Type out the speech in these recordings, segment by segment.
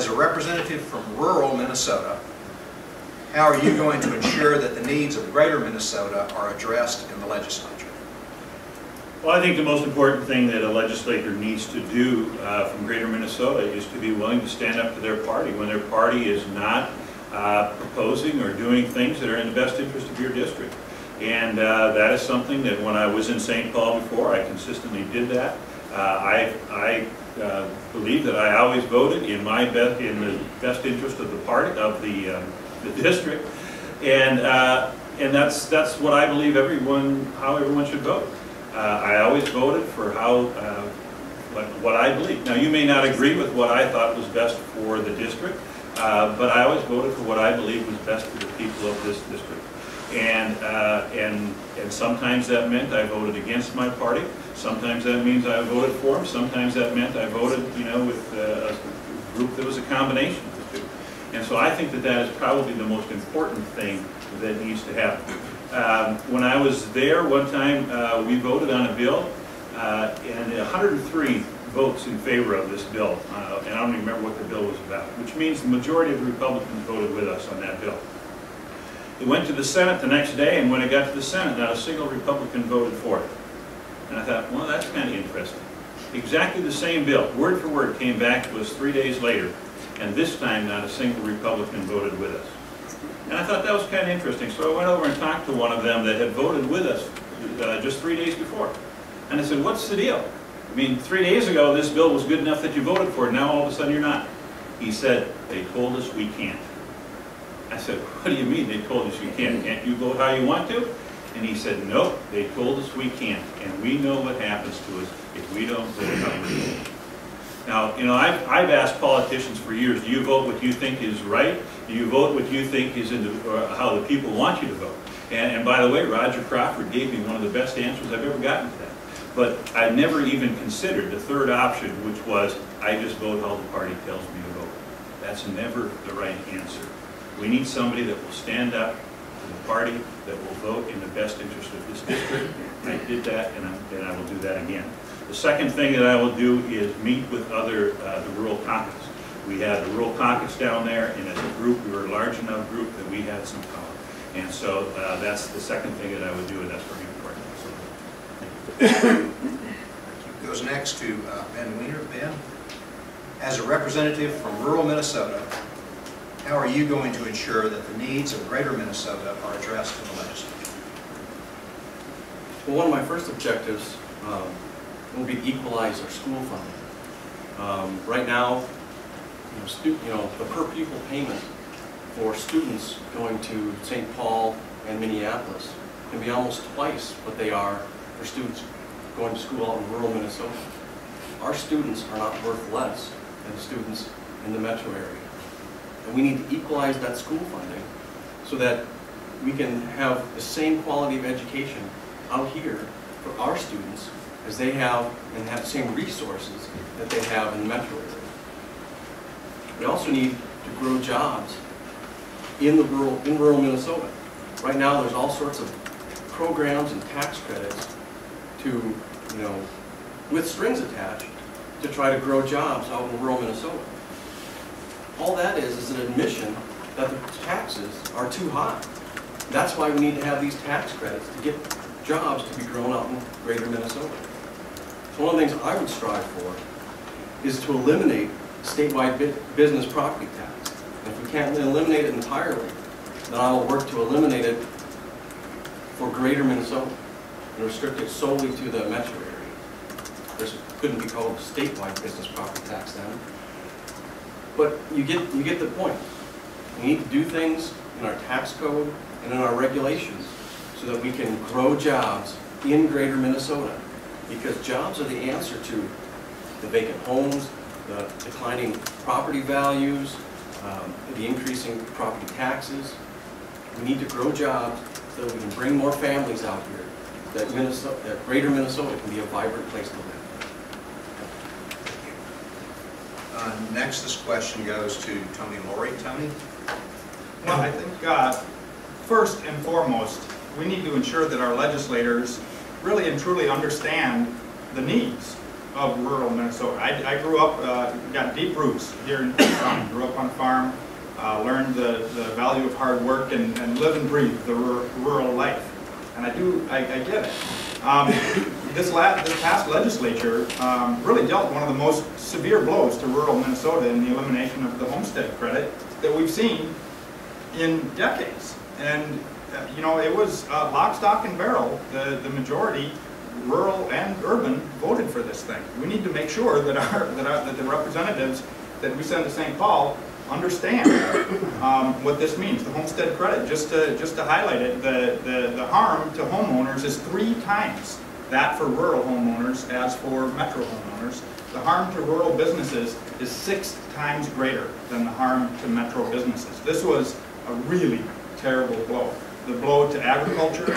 As a representative from rural Minnesota, how are you going to ensure that the needs of greater Minnesota are addressed in the legislature? Well, I think the most important thing that a legislator needs to do from greater Minnesota is to be willing to stand up to their party when their party is not proposing or doing things that are in the best interest of your district. And that is something that when I was in St. Paul before, I consistently did that. I believe that I always voted in the best interest of the party, of the district, and that's what I believe how everyone should vote. I always voted for what I believe. Now, you may not agree with what I thought was best for the district, but I always voted for what I believe was best for the people of this district. And sometimes that meant I voted against my party. Sometimes that means I voted for them. Sometimes that meant I voted, with a group that was a combination of the two. And so I think that is probably the most important thing that needs to happen. When I was there one time, we voted on a bill, and 103 votes in favor of this bill. And I don't even remember what the bill was about, which means the majority of the Republicans voted with us on that bill. It went to the Senate the next day, and when it got to the Senate, not a single Republican voted for it. And I thought, well, that's kind of interesting. Exactly the same bill, word for word, came back to us 3 days later, and this time not a single Republican voted with us. And I thought that was kind of interesting, so I went over and talked to one of them that had voted with us just 3 days before. And I said, what's the deal? I mean, 3 days ago this bill was good enough that you voted for it, now all of a sudden you're not. He said, they told us we can't. I said, what do you mean they told us you can't? Can't you vote how you want to? And he said, nope, they told us we can't, and we know what happens to us if we don't vote how we vote. Now, I've asked politicians for years, do you vote what you think is right? Do you vote what you think is how the people want you to vote? And by the way, Roger Crawford gave me one of the best answers I've ever gotten to that. But I never even considered the third option, which was, I just vote how the party tells me to vote. That's never the right answer. We need somebody that will stand up to the party, that will vote in the best interest of this district. I did that, and I will do that again. The second thing that I will do is meet with the rural caucus. We had a rural caucus down there, and as a group, we were a large enough group that we had some power. And so that's the second thing that I would do, and that's very important. So. Goes next to Ben Weiner. Ben, as a representative from rural Minnesota, how are you going to ensure that the needs of greater Minnesota are addressed in the legislature? Well, one of my first objectives will be to equalize our school funding. Right now, the per pupil payment for students going to St. Paul and Minneapolis can be almost twice what they are for students going to school out in rural Minnesota. Our students are not worth less than students in the metro area. And we need to equalize that school funding so that we can have the same quality of education out here for our students as they have, and have the same resources that they have in the metro area. We also need to grow jobs in rural Minnesota. Right now there's all sorts of programs and tax credits to, with strings attached, to try to grow jobs out in rural Minnesota. All that is an admission that the taxes are too high. That's why we need to have these tax credits to get jobs to be grown out in greater Minnesota. So one of the things I would strive for is to eliminate statewide business property tax. And if we can't eliminate it entirely, then I will work to eliminate it for greater Minnesota and restrict it solely to the metro area. This couldn't be called statewide business property tax then. But you get the point. We need to do things in our tax code and in our regulations so that we can grow jobs in greater Minnesota, because jobs are the answer to the vacant homes, the declining property values, the increasing property taxes. We need to grow jobs so that we can bring more families out here, that greater Minnesota can be a vibrant place to live. Next, this question goes to Tony Laurie. Tony? Well, I think first and foremost, we need to ensure that our legislators really and truly understand the needs of rural Minnesota. I grew up, got deep roots here in Tucson. Grew up on a farm, learned the value of hard work and live and breathe the rural life. And I get it. This past legislature really dealt one of the most severe blows to rural Minnesota in the elimination of the homestead credit that we've seen in decades. And you know, it was lock, stock, and barrel. The majority, rural and urban, voted for this thing. We need to make sure that that the representatives that we send to St. Paul understand what this means. The homestead credit, just to highlight it, the harm to homeowners is 3 times that for rural homeowners as for metro homeowners. The harm to rural businesses is 6 times greater than the harm to metro businesses. This was a really terrible blow. The blow to agriculture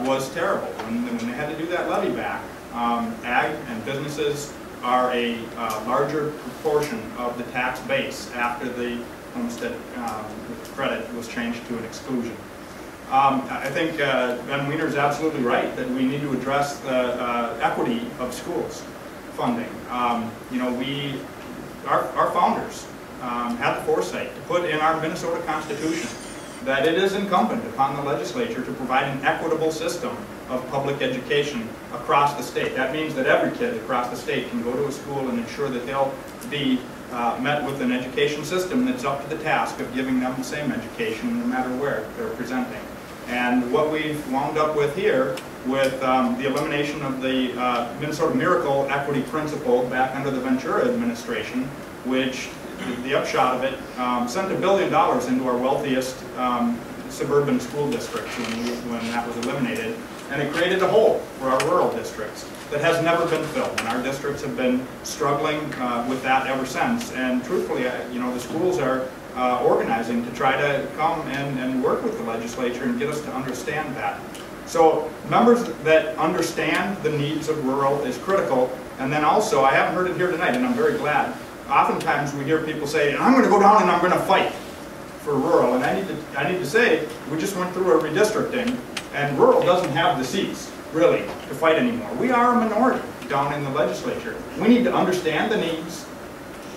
was terrible. When they had to do that levy back, ag and businesses are a larger proportion of the tax base after the homestead credit was changed to an exclusion. I think Ben Wiener is absolutely right that we need to address the equity of schools funding. You know, our founders had the foresight to put in our Minnesota Constitution that it is incumbent upon the legislature to provide an equitable system of public education across the state. That means that every kid across the state can go to a school and ensure that they'll be met with an education system that's up to the task of giving them the same education no matter where they're presenting. And what we've wound up with here, with the elimination of the Minnesota Miracle Equity Principle back under the Ventura administration, which the upshot of it sent $1 billion into our wealthiest suburban school districts when that was eliminated, and it created a hole for our rural districts that has never been filled. And our districts have been struggling with that ever since. And truthfully, you know, the schools are organizing to try to come and work with the legislature and get us to understand that. So members that understand the needs of rural is critical. And then also, I haven't heard it here tonight, and I'm very glad, oftentimes we hear people say, I'm going to go down and I'm going to fight for rural. And I need to say, we just went through a redistricting, and rural doesn't have the seats, really, to fight anymore. We are a minority down in the legislature. We need to understand the needs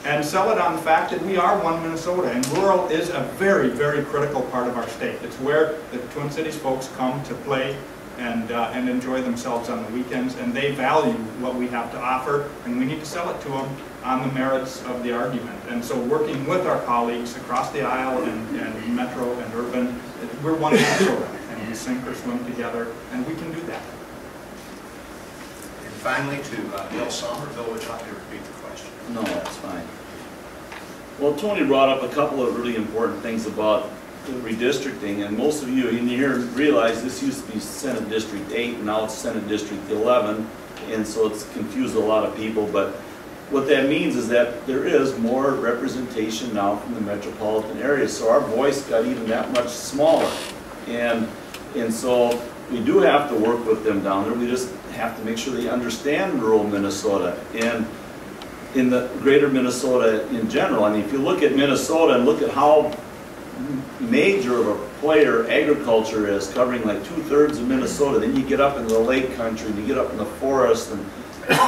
and sell it on the fact that we are one Minnesota, and rural is a very, very critical part of our state. It's where the Twin Cities folks come to play and enjoy themselves on the weekends, and they value what we have to offer, and we need to sell it to them on the merits of the argument. And so working with our colleagues across the aisle and metro and urban, we're one Minnesota, and we sink or swim together, and we can do that. And finally, to Bill Sommer. Bill, would you like to repeat the question? No, that's fine. Well, Tony brought up a couple of really important things about redistricting, and most of you in here realize this used to be Senate District 8, and now it's Senate District 11, and so it's confused a lot of people. But what that means is that there is more representation now from the metropolitan area, so our voice got even that much smaller. And so we do have to work with them down there. We just have to make sure they understand rural Minnesota and in the greater Minnesota in general. I mean, if you look at Minnesota and look at how major of a player agriculture is, covering like 2/3 of Minnesota, then you get up into the lake country, and you get up in the forest, and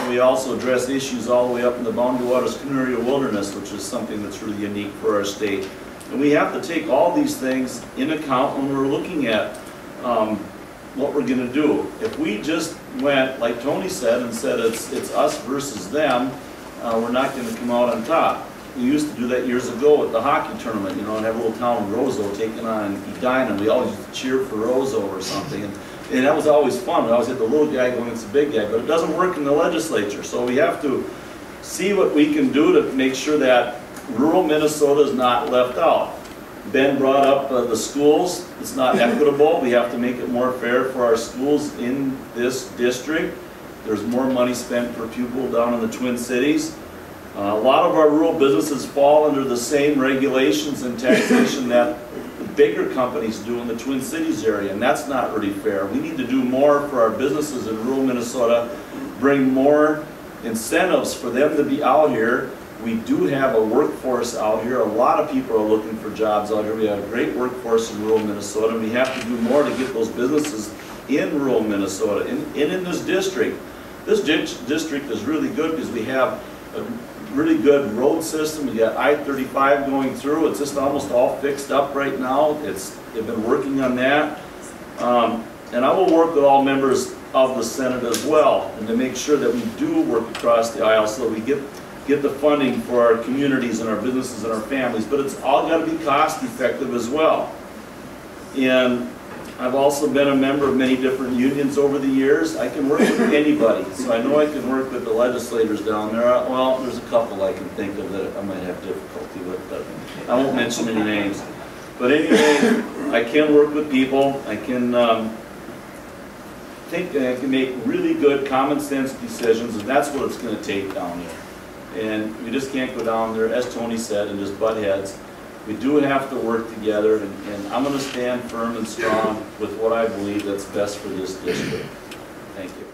we also address issues all the way up in the Boundary Waters Canoeria Wilderness, which is something that's really unique for our state. And we have to take all these things in account when we're looking at what we're going to do. If we just went, like Tony said, and said it's us versus them, we're not going to come out on top. We used to do that years ago with the hockey tournament, you know, and have a little town in Roseau taking on Edina. We always used to cheer for Roseau or something. And that was always fun. We always had the little guy going against the big guy, but it doesn't work in the legislature. So we have to see what we can do to make sure that rural Minnesota is not left out. Ben brought up the schools. It's not equitable. We have to make it more fair for our schools in this district. There's more money spent per pupil down in the Twin Cities. A lot of our rural businesses fall under the same regulations and taxation that the bigger companies do in the Twin Cities area, and that's not really fair. We need to do more for our businesses in rural Minnesota, bring more incentives for them to be out here. We do have a workforce out here. A lot of people are looking for jobs out here. We have a great workforce in rural Minnesota, and we have to do more to get those businesses in rural Minnesota and in this district. This district is really good because we have a really good road system. We got I-35 going through. It's just almost all fixed up right now. They've been working on that. And I will work with all members of the Senate as well, and to make sure that we do work across the aisle so that we get the funding for our communities and our businesses and our families. But it's all got to be cost effective as well. And I've also been a member of many different unions over the years. I can work with anybody, so I know I can work with the legislators down there. Well, there's a couple I can think of that I might have difficulty with, but I won't mention any names. But anyway, I can work with people. I can think I can make really good common sense decisions, and that's what it's going to take down there. And we just can't go down there, as Tony said, and just butt heads. We do have to work together, and I'm going to stand firm and strong with what I believe that's best for this district. Thank you.